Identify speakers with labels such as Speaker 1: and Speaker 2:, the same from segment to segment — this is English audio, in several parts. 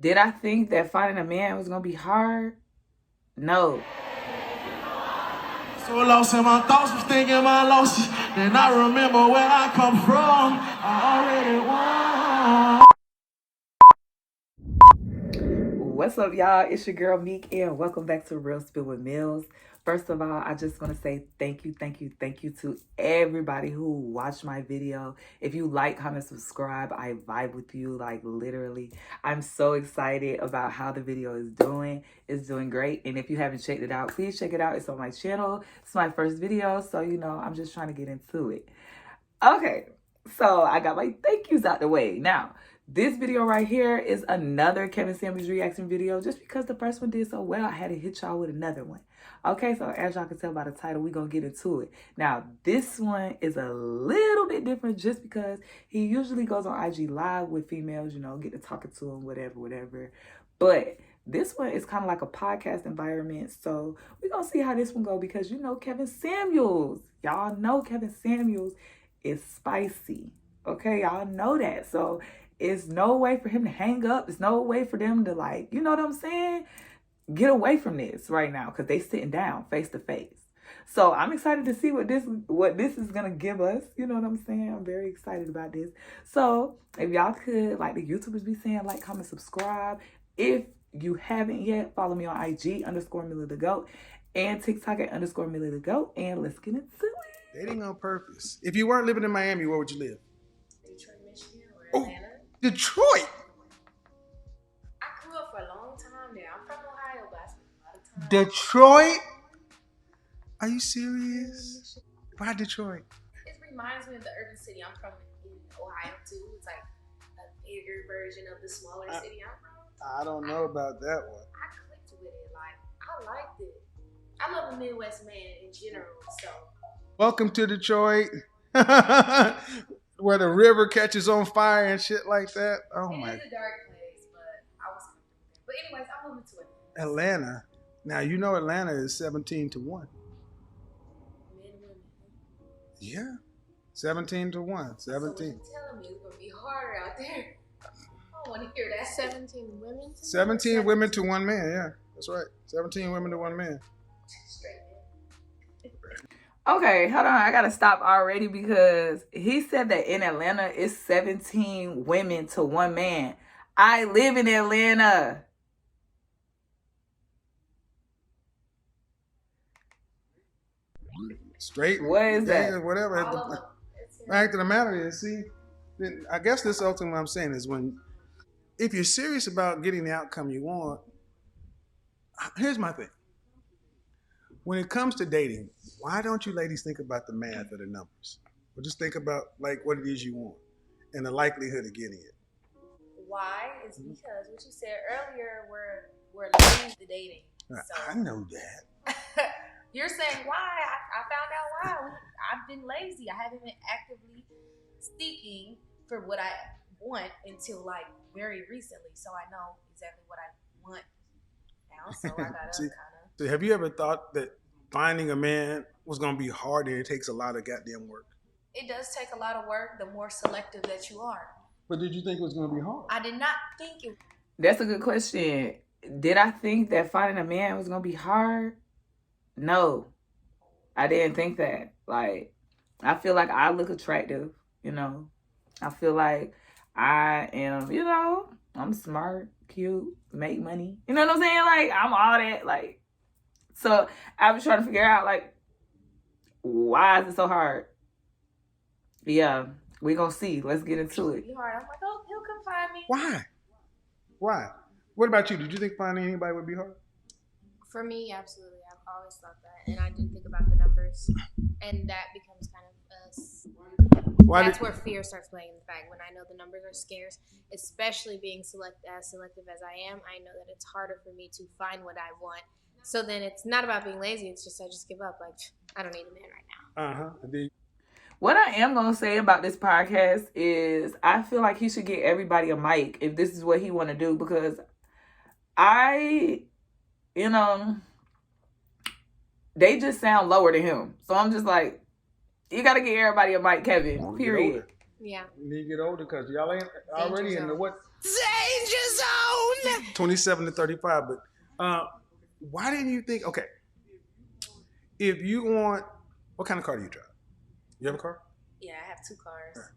Speaker 1: Did I think that finding a man was gonna be hard? No.
Speaker 2: So lost in my thoughts, was thinking my losses. Then I remember where I come from. I already won.
Speaker 1: What's up, y'all? It's your girl Meek, and welcome back to Real Spit with Millz. First of all, I just want to say thank you to everybody who watched my video. If you like, comment, subscribe, I vibe with you, like literally. I'm so excited about how the video is doing. It's doing great. And if you haven't checked it out, please check it out. It's on my channel. It's my first video, so you know, I'm just trying to get into it. Okay, so I got my thank yous out the way. Now, this video right here is another Kevin Samuels reaction video. Just because the first one did so well, I had to hit y'all with another one. Okay, so as y'all can tell by the title, we're going to get into it. Now, this one is a little bit different just because he usually goes on IG Live with females, you know, get to talking to them, whatever. But this one is kind of like a podcast environment. So we're going to see how this one go because, you know, Kevin Samuels. Y'all know Kevin Samuels is spicy. Okay, y'all know that. So it's no way for him to hang up. It's no way for them to, like, you know what I'm saying? Get away from this right now because they sitting down face to face. So I'm excited to see what this is gonna give us. You know what I'm saying? I'm very excited about this. So if y'all could, like the YouTubers be saying, like, comment, subscribe. If you haven't yet, follow me on IG _Millie the Goat and TikTok at _Millie the Goat. And let's get into it.
Speaker 2: Dating on purpose. If you weren't living in Miami, where would you live?
Speaker 3: Detroit, Michigan, or Atlanta.
Speaker 2: Detroit.
Speaker 3: I grew up for a long time there. I'm from Ohio, but I spent a lot of time.
Speaker 2: Detroit? Are you serious? Why Detroit?
Speaker 3: It reminds me of the urban city. I'm from in Ohio too. It's like a bigger version of the smaller city I'm from.
Speaker 2: I don't know about that one.
Speaker 3: I clicked with it. Like, I liked it. I love a Midwest man in general, so.
Speaker 2: Welcome to Detroit, where the river catches on fire and shit like that. Oh my.
Speaker 3: It's a dark place, but I was comfortable there. But anyways, I'm moving to it.
Speaker 2: Atlanta. Now you know Atlanta is 17-1.
Speaker 3: Men, women.
Speaker 2: Yeah, 17-1. 17.
Speaker 3: So what you telling me it's gonna be harder out there? I don't want to hear that. 17 women.
Speaker 2: 17 women to 1 man. Yeah, that's right. 17 women to 1 man.
Speaker 3: Straight.
Speaker 1: Okay, hold on. I gotta stop already because he said that in Atlanta it's 17 women to 1 man. I live in Atlanta.
Speaker 2: Straight.
Speaker 1: What is
Speaker 2: yeah,
Speaker 1: that?
Speaker 2: Whatever. The fact of the matter is, see, I guess this ultimately what I'm saying is if you're serious about getting the outcome you want, here's my thing. When it comes to dating, why don't you ladies think about the math or the numbers? Or just think about like what it is you want and the likelihood of getting it.
Speaker 3: Why is because what you said earlier, we're learning the dating. So
Speaker 2: I know that.
Speaker 3: you're saying why? I found out why. I've been lazy. I haven't been actively seeking for what I want until like very recently. So I know exactly what I want now. So I gotta kind of.
Speaker 2: So have you ever thought that finding a man was gonna be hard and it takes a lot of goddamn work?
Speaker 3: It does take a lot of work. The more selective that you are.
Speaker 2: But did you think it was gonna be hard?
Speaker 3: I did not think it.
Speaker 1: That's a good question. Did I think that finding a man was gonna be hard? No, I didn't think that. Like, I feel like I look attractive, you know. I feel like I am, you know, I'm smart, cute, make money. You know what I'm saying? Like, I'm all that, like. So I was trying to figure out, like, why is it so hard? Yeah, we gonna see. Let's get into it.
Speaker 3: Be hard. I'm like, oh, he'll come find me.
Speaker 2: Why? What about you? Did you think finding anybody would be hard?
Speaker 4: For me, absolutely. I've always thought that. And I did think about the numbers. And that becomes kind of that's where fear starts playing the fact. When I know the numbers are scarce, especially being as selective as I am, I know that it's harder for me to find what I want. So then it's not about being lazy. It's just I just give up. Like, I don't need a man right now.
Speaker 1: What I am going to say about this podcast is I feel like he should get everybody a mic if this is what he want to do, because you know, they just sound lower than him. So I'm just like, you got to get everybody a mic, Kevin, period.
Speaker 4: Yeah.
Speaker 2: You need to get older because y'all ain't already in the what? Danger zone. 27 to 35. But why didn't you think? Okay, if you want, what kind of car do you drive? You have a car?
Speaker 3: Yeah, I have 2 cars.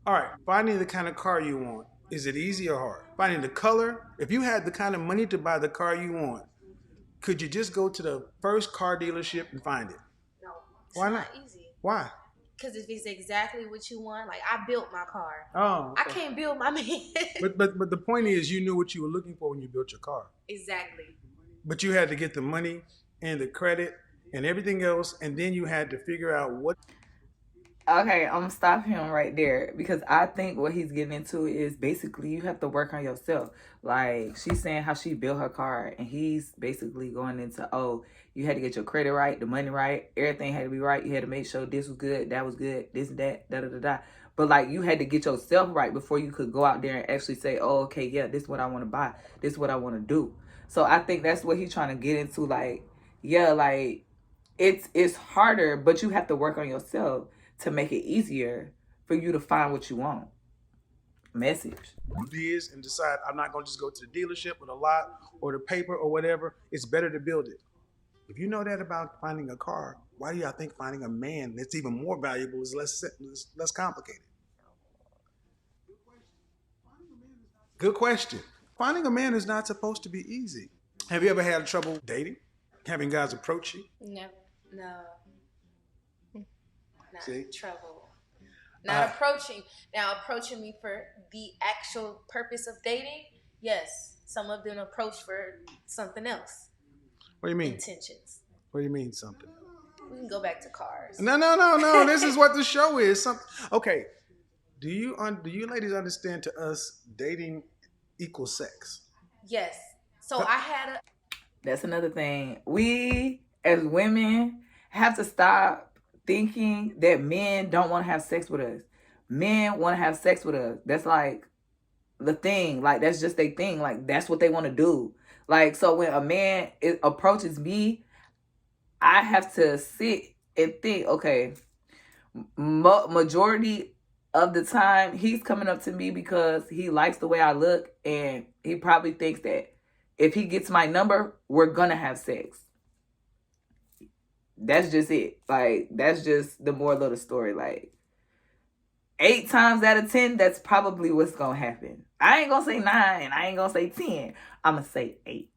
Speaker 2: All right, finding the kind of car you want, is it easy or hard? Finding the color, if you had the kind of money to buy the car you want, could you just go to the first car dealership and find it?
Speaker 3: No, it's
Speaker 2: Why
Speaker 3: not
Speaker 2: not?
Speaker 3: easy.
Speaker 2: Why?
Speaker 3: Because if it's exactly what you want, like I built my car.
Speaker 2: Oh, okay.
Speaker 3: I can't build my man.
Speaker 2: But the point is, you knew what you were looking for when you built your car.
Speaker 3: Exactly.
Speaker 2: But you had to get the money and the credit and everything else, and then you had to figure out what.
Speaker 1: Okay, I'm gonna stop him right there because I think what he's getting into is basically you have to work on yourself. Like she's saying how she built her car, and he's basically going into, oh, you had to get your credit right, the money right, everything had to be right. You had to make sure this was good, that was good, this and that, da da da da. But like you had to get yourself right before you could go out there and actually say, oh, okay, yeah, this is what I want to buy, this is what I want to do. So I think that's what he's trying to get into. Like, yeah, like it's harder, but you have to work on yourself to make it easier for you to find what you want. Message.
Speaker 2: It is, and decide I'm not going to just go to the dealership with a lot or the paper or whatever. It's better to build it. If you know that about finding a car, why do y'all think finding a man that's even more valuable is less complicated? Good question. Finding a man is not supposed to be easy. Have you ever had trouble dating? Having guys approach you?
Speaker 4: Never.
Speaker 3: No. Not
Speaker 2: See?
Speaker 3: trouble. Not approaching. Now, approaching me for the actual purpose of dating, yes. Some of them approach for something else.
Speaker 2: What do you mean?
Speaker 3: Intentions.
Speaker 2: What do you mean something?
Speaker 3: We can go back to cars.
Speaker 2: No. This is what the show is. Okay. Do you ladies understand to us dating equals sex?
Speaker 3: Yes. So I had a...
Speaker 1: That's another thing. We as women have to stop thinking that men don't want to have sex with us. Men want to have sex with us. That's like the thing. Like that's just their thing. Like that's what they want to do. Like so when a man approaches me, I have to sit and think, okay, majority of the time he's coming up to me because he likes the way I look, and he probably thinks that if he gets my number, we're gonna have sex. That's just it. Like, that's just the moral of the story. Like, 8 times out of 10, that's probably what's gonna happen. I ain't gonna say 9, and I ain't gonna say 10. I'm gonna say 8.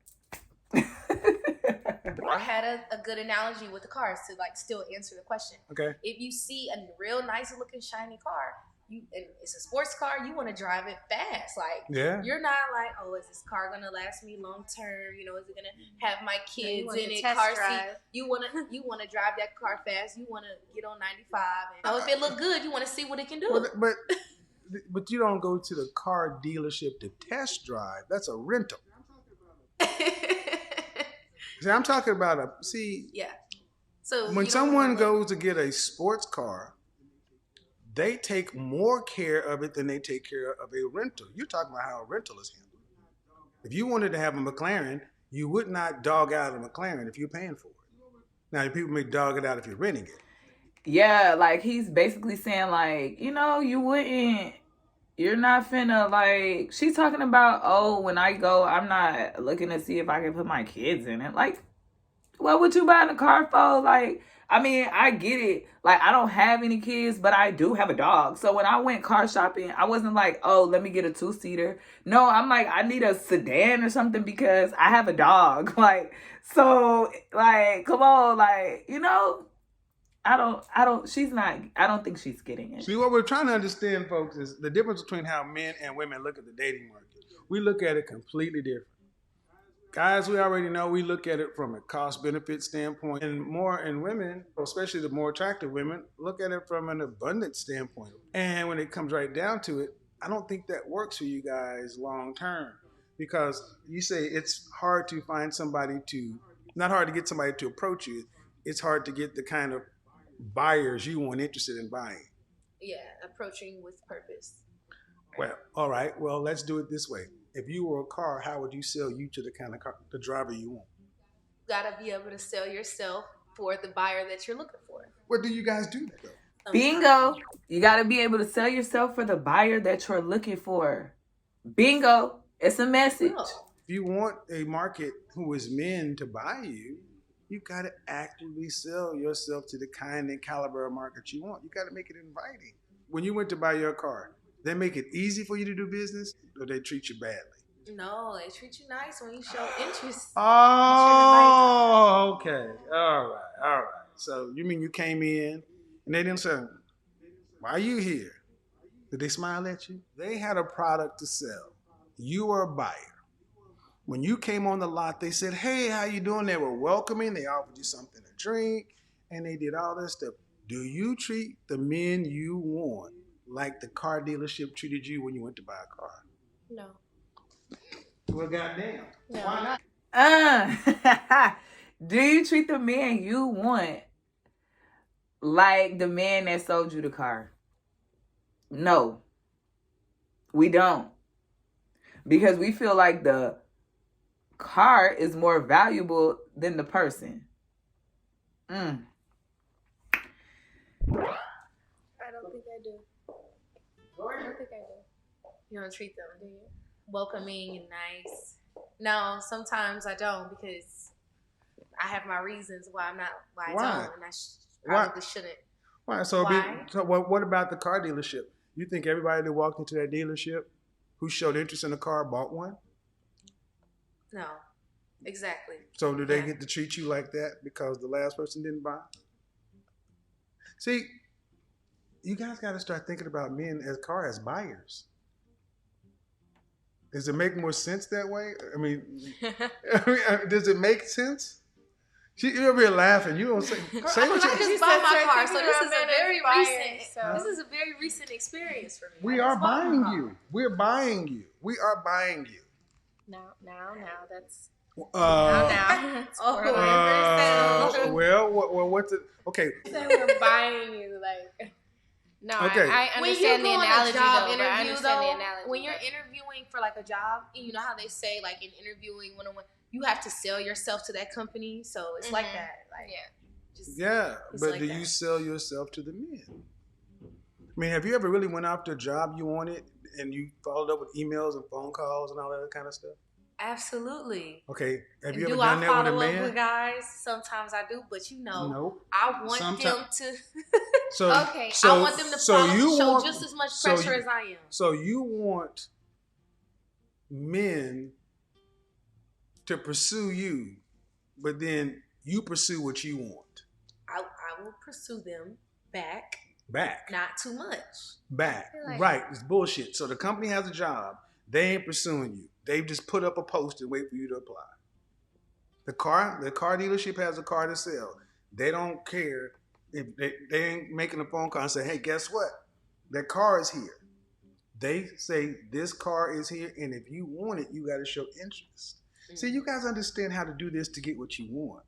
Speaker 3: I had a good analogy with the cars to like still answer the question.
Speaker 2: Okay.
Speaker 3: If you see a real nice looking shiny car, and it's a sports car, you want to drive it fast. Like, you're not like, oh, is this car gonna last me long term? You know, is it gonna have my kids in it, car seat? You wanna drive that car fast. You wanna get on 95. And, if it look good, you wanna see what it can do.
Speaker 2: But you don't go to the car dealership to test drive. That's a rental. See, I'm talking about
Speaker 3: yeah. So
Speaker 2: when someone goes to get a sports car, they take more care of it than they take care of a rental. You're talking about how a rental is handled. If you wanted to have a McLaren, you would not dog out a McLaren if you're paying for it. Now, people may dog it out if you're renting it.
Speaker 1: Yeah, like he's basically saying like, you know, you're not finna like, she's talking about, oh, when I go, I'm not looking to see if I can put my kids in it. Like, what would you buy in a car for? Like, I mean, I get it. Like, I don't have any kids, but I do have a dog. So when I went car shopping, I wasn't like, oh, let me get a 2-seater. No, I'm like, I need a sedan or something because I have a dog. Like, so, like, come on, like, you know, I don't think she's getting it.
Speaker 2: See, what we're trying to understand, folks, is the difference between how men and women look at the dating market. We look at it completely different. Guys, we already know we look at it from a cost-benefit standpoint. And women, especially the more attractive women, look at it from an abundance standpoint. And when it comes right down to it, I don't think that works for you guys long term. Because you say it's hard to find somebody not hard to get somebody to approach you. It's hard to get the kind of buyers you want interested in buying.
Speaker 3: Yeah, approaching with purpose.
Speaker 2: Well, all right. Well, let's do it this way. If you were a car, how would you sell you to the kind of car, the driver you want?
Speaker 3: You gotta be able to sell yourself for the buyer that you're looking for.
Speaker 2: What do you guys do though?
Speaker 1: Bingo. You gotta be able to sell yourself for the buyer that you're looking for. Bingo. It's a message.
Speaker 3: No.
Speaker 2: If you want a market who is men to buy you, you got to actively sell yourself to the kind and caliber of market you want. You got to make it inviting. When you went to buy your car, they make it easy for you to do business, or they treat you badly?
Speaker 3: No, they treat you nice when you show interest.
Speaker 2: Oh, okay. All right. So you mean you came in and they didn't say, why are you here? Did they smile at you? They had a product to sell. You were a buyer. When you came on the lot, they said, hey, how you doing? They were welcoming. They offered you something to drink, and they did all this stuff. Do you treat the men you want like the car dealership treated you when you went to buy a car?
Speaker 4: No.
Speaker 2: Well, goddamn.
Speaker 4: No.
Speaker 2: Why not?
Speaker 1: Do you treat the man you want like the man that sold you the car? No. We don't. Because we feel like the car is more valuable than the person.
Speaker 4: I don't think I do. I don't think I do.
Speaker 3: You don't treat them, do you? Welcoming and nice. No, sometimes I don't because I have my reasons why I'm not. Why I don't, and I probably shouldn't.
Speaker 2: Why? So,
Speaker 3: Why?
Speaker 2: What about the car dealership? You think everybody that walked into that dealership who showed interest in the car bought one?
Speaker 3: No, exactly.
Speaker 2: So do they get to treat you like that because the last person didn't buy? See, you guys got to start thinking about men as car as buyers. Does it make more sense that way? I mean, does it make sense? You're over here laughing. You don't say what
Speaker 3: I just bought my car, so this is a very
Speaker 4: buying,
Speaker 3: recent.
Speaker 4: so.
Speaker 3: This is a very recent experience for me.
Speaker 2: We are buying you. We're buying you. We are buying you.
Speaker 4: Now, that's
Speaker 3: now.
Speaker 2: Well, what's the okay?
Speaker 4: We're buying you, like. No,
Speaker 2: okay.
Speaker 4: I understand the analogy, though. I understand the analogy.
Speaker 3: When you're interviewing for like a job, and you know how they say, like in interviewing one-on-one, you have to sell yourself to that company. So it's like that. Like
Speaker 2: but
Speaker 3: like
Speaker 2: do
Speaker 3: that.
Speaker 2: you sell yourself to the men? I mean, have you ever really went after a job you wanted and you followed up with emails and phone calls and all that kind of stuff?
Speaker 3: Absolutely.
Speaker 2: Okay. Have you
Speaker 3: Do
Speaker 2: ever done
Speaker 3: I
Speaker 2: that with a
Speaker 3: follow up
Speaker 2: man?
Speaker 3: with guys? Sometimes I do, but
Speaker 2: Nope.
Speaker 3: I want them to.
Speaker 4: Okay.
Speaker 3: I want them to show just as much pressure as I am.
Speaker 2: So you want men to pursue you, but then you pursue what you want.
Speaker 3: I will pursue them back. Not too much.
Speaker 2: Back.
Speaker 4: Like,
Speaker 2: right. It's bullshit. So the company has a job. They ain't pursuing you. They've just put up a post and wait for you to apply. The car dealership has a car to sell. They don't care if they ain't making a phone call and say, hey, guess what? That car is here. They say this car is here, and if you want it, you got to show interest. Mm-hmm. See, you guys understand how to do this to get what you want.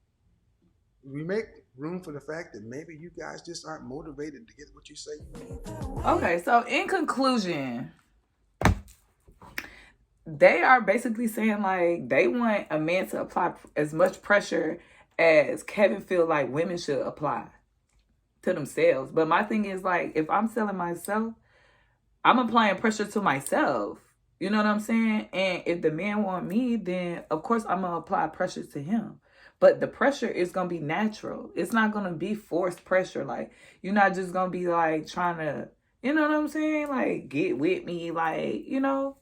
Speaker 2: We make room for the fact that maybe you guys just aren't motivated to get what you say you want.
Speaker 1: Okay, so in conclusion, they are basically saying like they want a man to apply as much pressure as Kevin feel like women should apply to themselves. But my thing is like, if I'm selling myself, I'm applying pressure to myself. You know what I'm saying? And if the man want me, then of course I'm gonna apply pressure to him. But the pressure is gonna be natural. It's not gonna be forced pressure. Like, you're not just gonna be like trying to, you know what I'm saying? Like, get with me, like, you know.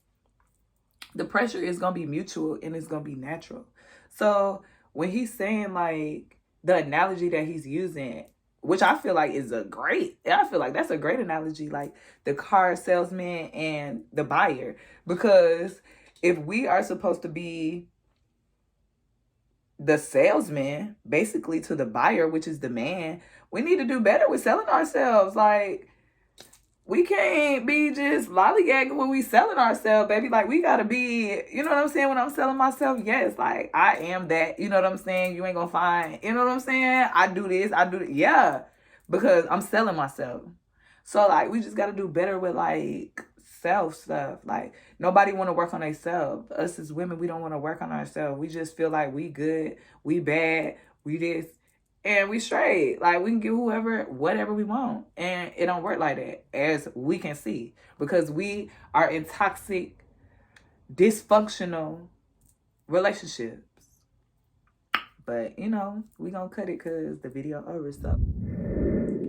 Speaker 1: The pressure is going to be mutual and it's going to be natural. So when he's saying like the analogy that he's using, which I feel like that's a great analogy, like the car salesman and the buyer. Because if we are supposed to be the salesman, basically to the buyer, which is the man, we need to do better with selling ourselves. Like, we can't be just lollygagging when we selling ourselves, baby. Like, we got to be, you know what I'm saying? When I'm selling myself, yes, like, I am that. You know what I'm saying? You ain't going to find, you know what I'm saying? I do this, I do that. Yeah, because I'm selling myself. So, like, we just got to do better with, like, self stuff. Like, nobody want to work on themselves. Us as women, we don't want to work on ourselves. We just feel like we good, we bad, we this. And we straight. Like, we can give whoever whatever we want. And it don't work like that, as we can see. Because we are in toxic dysfunctional relationships. But, you know, we gonna cut it because the video over. So,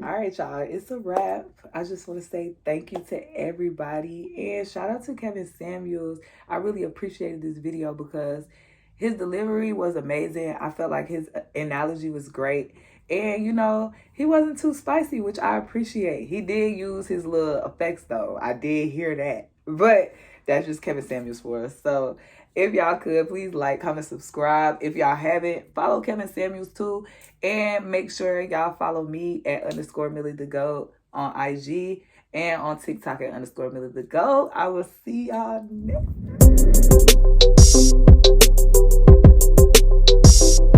Speaker 1: all right, y'all, it's a wrap. I just want to say thank you to everybody. And shout out to Kevin Samuels. I really appreciated this video because his delivery was amazing. I felt like his analogy was great. And, you know, he wasn't too spicy, which I appreciate. He did use his little effects, though. I did hear that. But that's just Kevin Samuels for us. So if y'all could, please like, comment, subscribe. If y'all haven't, follow Kevin Samuels too. And make sure y'all follow me at _Millie the Goat on IG and on TikTok at _Millie the Goat. I will see y'all next time.